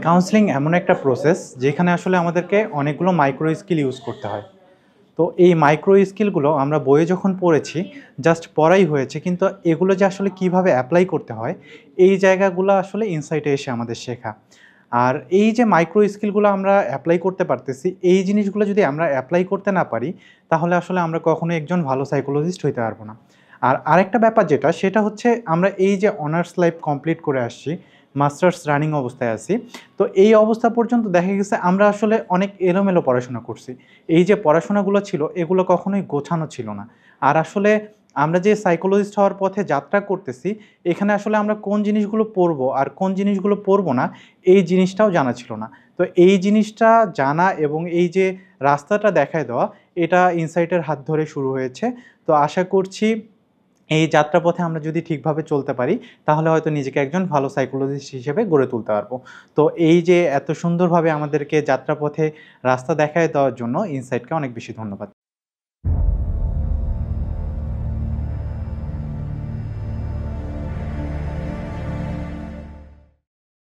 Counselling এমন একটা process যেখানে আসলে আমাদেরকে অনেকগুলো মাইক্রো স্কিল ইউজ করতে হয়। তো এই মাইক্রো স্কিলগুলো আমরা বইয়ে যখন পড়েছি, জাস্ট পড়াই হয়েছে, কিন্তু এগুলো যে আসলে কিভাবে এপ্লাই করতে হয়, এই জায়গাগুলো আসলে ইনসাইটে এসে আমাদের শেখা। আর এই যে মাইক্রো স্কিলগুলো আমরা এপ্লাই করতে পারতেছি, এই জিনিসগুলো যদি আমরা এপ্লাই করতে না পারি, তাহলে আসলে আমরা কখনোই একজন ভালো সাইকোলজিস্ট হইতে পারবো না। আর আরেকটা ব্যাপার যেটা, সেটা হচ্ছে আমরা এই যে অনার্স লাইফ কমপ্লিট করে আসছি, মাস্টার্স রানিং অবস্থায় আছি। তো এই অবস্থা পর্যন্ত দেখা গেছে আমরা আসলে অনেক এলোমেলো পড়াশোনা করছি। এই যে পড়াশোনাগুলো ছিল, এগুলো কখনোই গোছানো ছিল না। আর আসলে আমরা যে সাইকোলজিস্ট হওয়ার পথে যাত্রা করতেছি, এখানে আসলে আমরা কোন জিনিসগুলো পড়বো আর কোন জিনিসগুলো পড়বো না, এই জিনিসটাও জানা ছিল না। তো এই জিনিসটা জানা এবং এই যে রাস্তাটা দেখায় দেওয়া, এটা ইনসাইটের হাত ধরে শুরু হয়েছে। তো আশা করছি এই যাত্রাপথে আমরা যদি ঠিকভাবে চলতে পারি, তাহলে হয়তো নিজেকে একজন ভালো সাইকোলজিস্ট হিসেবে গড়ে তুলতে পারবো। তো এই যে এত সুন্দরভাবে আমাদেরকে যাত্রাপথে রাস্তা দেখায় দেওয়ার জন্য ইনসাইটকে অনেক বেশি ধন্যবাদ।